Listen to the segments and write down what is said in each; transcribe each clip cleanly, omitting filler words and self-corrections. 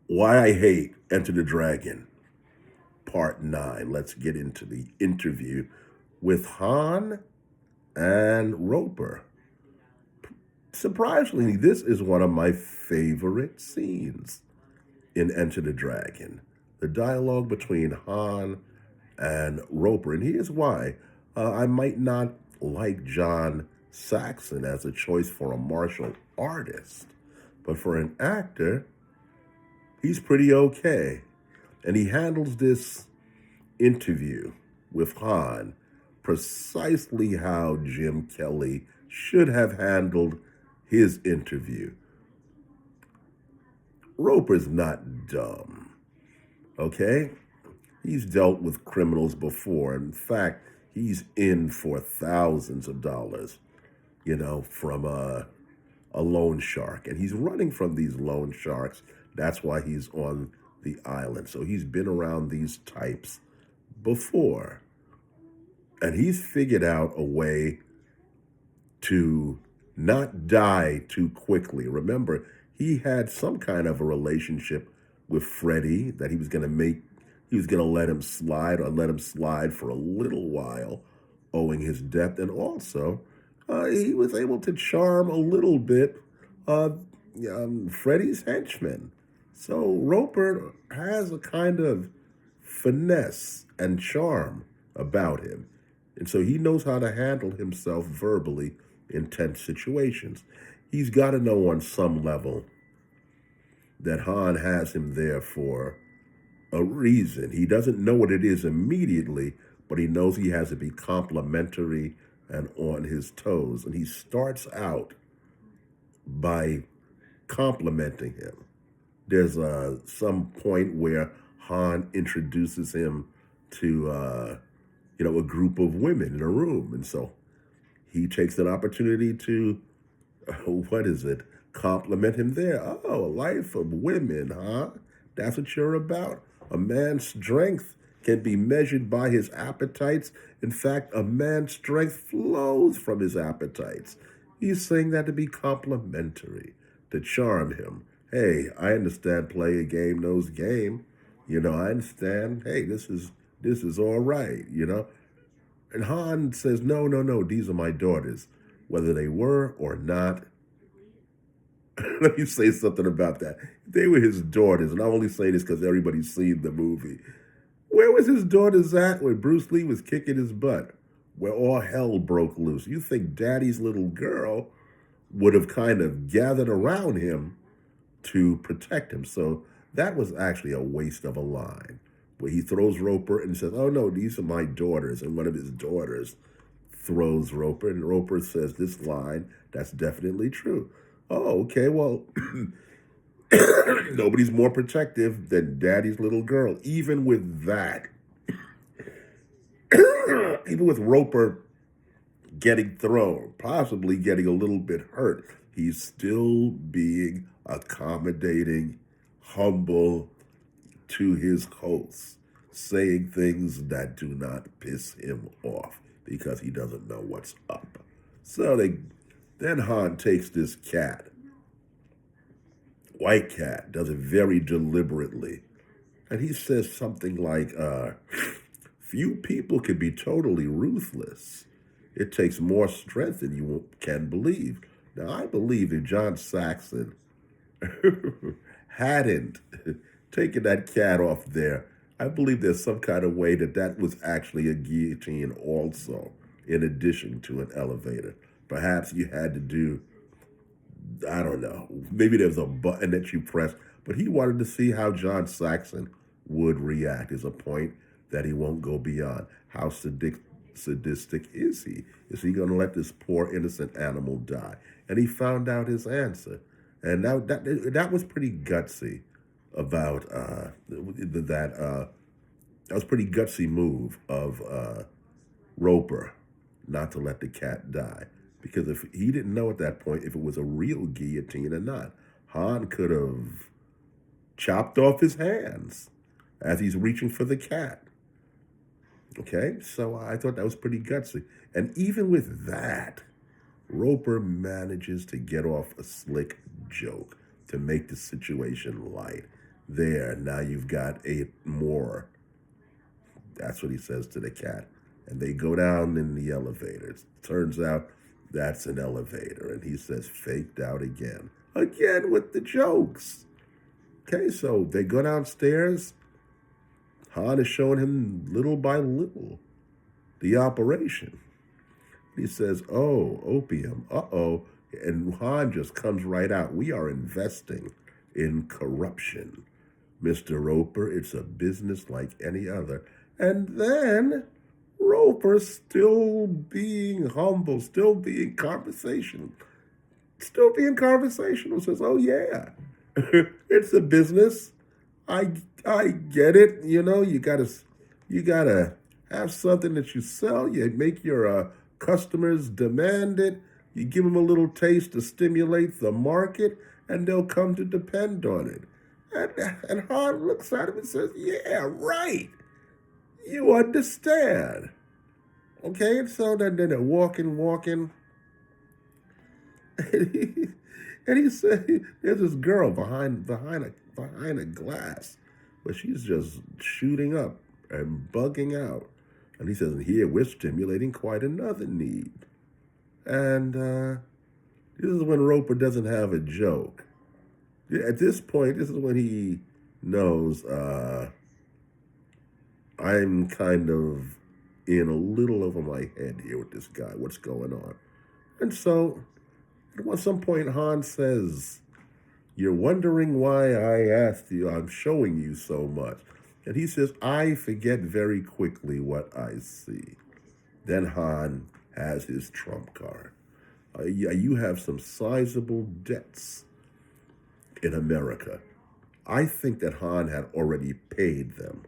Why I Hate Enter the Dragon, Part 9. Let's get into the interview with Han and Roper. Surprisingly, this is one of my favorite scenes in Enter the Dragon. The dialogue between Han and Roper. And here's why. I might not like John Saxon as a choice for a martial artist, but for an actor, he's pretty okay. And he handles this interview with Han precisely how Jim Kelly should have handled his interview. Roper's not dumb, okay? He's dealt with criminals before. In fact, he's in for thousands of dollars, from a loan shark. And he's running from these loan sharks. That's why he's on the island. So he's been around these types before. And he's figured out a way to not die too quickly. Remember, he had some kind of a relationship with Freddie that he was going to let him slide or let him slide for a little while, owing his debt. And also, he was able to charm a little bit Freddie's henchmen. So Roper has a kind of finesse and charm about him. And so he knows how to handle himself verbally in tense situations. He's got to know on some level that Han has him there for a reason. He doesn't know what it is immediately, but he knows he has to be complimentary and on his toes. And he starts out by complimenting him. There's some point where Han introduces him to a group of women in a room, and so he takes an opportunity to compliment him there. Oh, a life of women, huh? That's what you're about. A man's strength can be measured by his appetites. In fact, a man's strength flows from his appetites. He's saying that to be complimentary, to charm him. Hey, I understand play a game knows game. I understand. Hey, this is all right. And Han says, no, no, no, these are my daughters, whether they were or not. Let me say something about that. They were his daughters, and I'm only saying this because everybody's seen the movie. Where was his daughters at when Bruce Lee was kicking his butt? Where all hell broke loose. You think Daddy's little girl would have kind of gathered around him to protect him. So that was actually a waste of a line where he throws Roper and says, oh no, these are my daughters. And one of his daughters throws Roper, and Roper says this line, that's definitely true. Oh, okay, well, nobody's more protective than Daddy's little girl. Even with that, even with Roper getting thrown, possibly getting a little bit hurt, he's still being accommodating, humble to his hosts, saying things that do not piss him off because he doesn't know what's up. So then Han takes this cat, white cat, does it very deliberately. And he says something like, few people can be totally ruthless. It takes more strength than you can believe. Now, I believe if John Saxon hadn't taken that cat off there, I believe there's some kind of way that was actually a guillotine also, in addition to an elevator. Perhaps you had to do, I don't know, maybe there's a button that you press, but he wanted to see how John Saxon would react. Is a point that he won't go beyond. How sadistic is he? Is he going to let this poor innocent animal die? And he found out his answer. And that was pretty gutsy about that was a pretty gutsy move of Roper not to let the cat die. Because if he didn't know at that point if it was a real guillotine or not, Han could have chopped off his hands as he's reaching for the cat. Okay, so I thought that was pretty gutsy. And even with that, Roper manages to get off a slick joke to make the situation light. There, now you've got 8 more. That's what he says to the cat. And they go down in the elevator. Turns out that's an elevator. And he says, faked out again. Again with the jokes. Okay, so they go downstairs. Han is showing him little by little the operation. He says, oh, opium, uh-oh. And Han just comes right out. We are investing in corruption. Mr. Roper, it's a business like any other. And then Roper, still being humble, still being conversational, says, oh yeah, it's a business. I get it. You gotta have something that you sell. You make your customers demand it. You give them a little taste to stimulate the market, and they'll come to depend on it. And Han looks at him and says, yeah, right. You understand. Okay, and so then they're walking. And he said, there's this girl behind a glass, but she's just shooting up and bugging out. And he says, and here we're stimulating quite another need. And this is when Roper doesn't have a joke. At this point, this is when he knows I'm kind of in a little over my head here with this guy. What's going on? And so at some point, Han says, you're wondering why I asked you, I'm showing you so much. And he says, I forget very quickly what I see. Then Han has his trump card. You have some sizable debts in America. I think that Han had already paid them.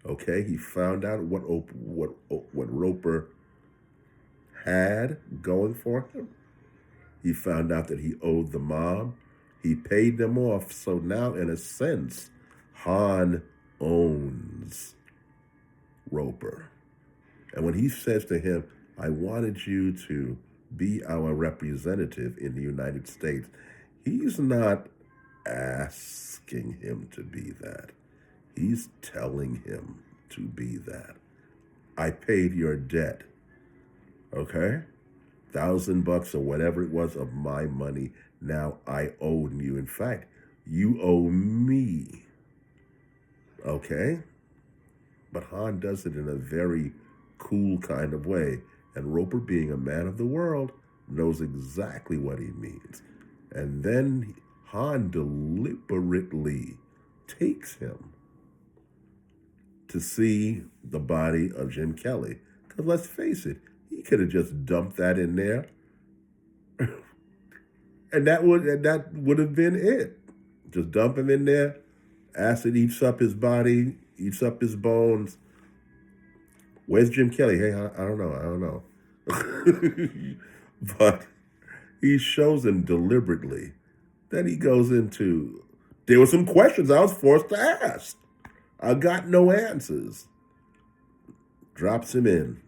Okay, he found out what Roper had going for him. He found out that he owed the mob. He paid them off. So now, in a sense, Han owns Roper. And when he says to him, I wanted you to be our representative in the United States, he's not asking him to be that. He's telling him to be that. I paid your debt. Okay? $1,000 or whatever it was of my money. Now I owe you. In fact, you owe me. Okay? But Han does it in a very cool kind of way. And Roper, being a man of the world, knows exactly what he means. And then Han deliberately takes him to see the body of Jim Kelly. Because let's face it, he could have just dumped that in there. and that would have been it. Just dump him in there. Acid eats up his body, eats up his bones. Where's Jim Kelly? Hey, I don't know. But he shows him deliberately. Then he goes into, there were some questions I was forced to ask. I got no answers. Drops him in.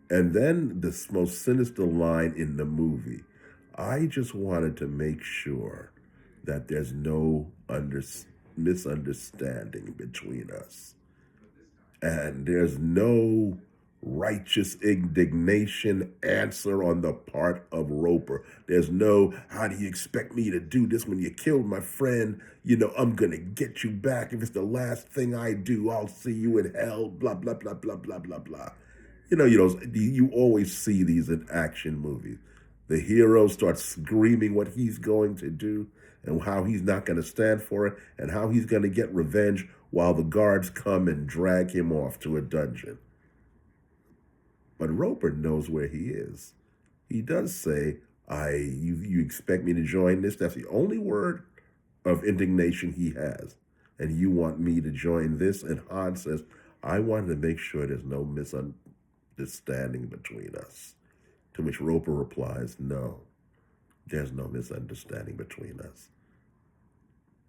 And then the most sinister line in the movie. I just wanted to make sure that there's no misunderstanding between us. And there's no righteous indignation answer on the part of Roper. There's no, how do you expect me to do this when you killed my friend? I'm going to get you back. If it's the last thing I do, I'll see you in hell, blah, blah, blah, blah, blah, blah, blah. You always see these in action movies. The hero starts screaming what he's going to do and how he's not going to stand for it and how he's going to get revenge while the guards come and drag him off to a dungeon. But Roper knows where he is. He does say, you expect me to join this? That's the only word of indignation he has. And you want me to join this? And Han says, I wanted to make sure there's no misunderstanding between us. To which Roper replies, no, there's no misunderstanding between us.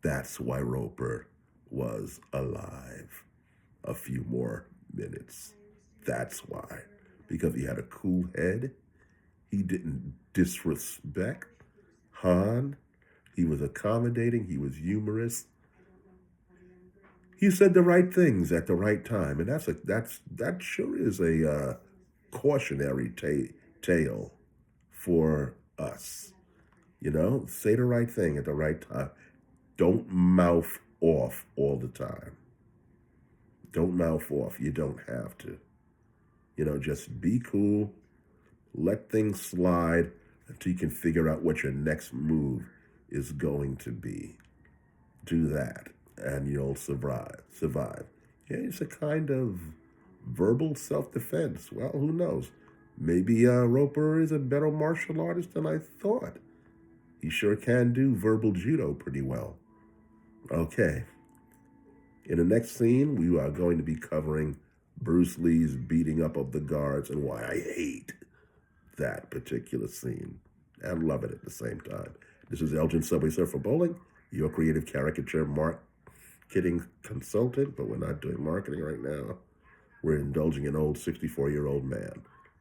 That's why Roper was alive a few more minutes. That's why. Because he had a cool head. He didn't disrespect Han. He was accommodating. He was humorous. He said the right things at the right time, and that sure is a cautionary tale for us. You know, say the right thing at the right time. Don't mouth off all the time. Don't mouth off. You don't have to. You know, just be cool, let things slide until you can figure out what your next move is going to be. Do that, and you'll survive. Survive. Yeah, it's a kind of verbal self-defense. Well, who knows? Maybe Roper is a better martial artist than I thought. He sure can do verbal judo pretty well. Okay. In the next scene, we are going to be covering Bruce Lee's beating up of the guards and why I hate that particular scene and love it at the same time. This is Elgin Subway Surfer Bowling, your creative caricature marketing consultant, but we're not doing marketing right now. We're indulging an old 64-year-old man.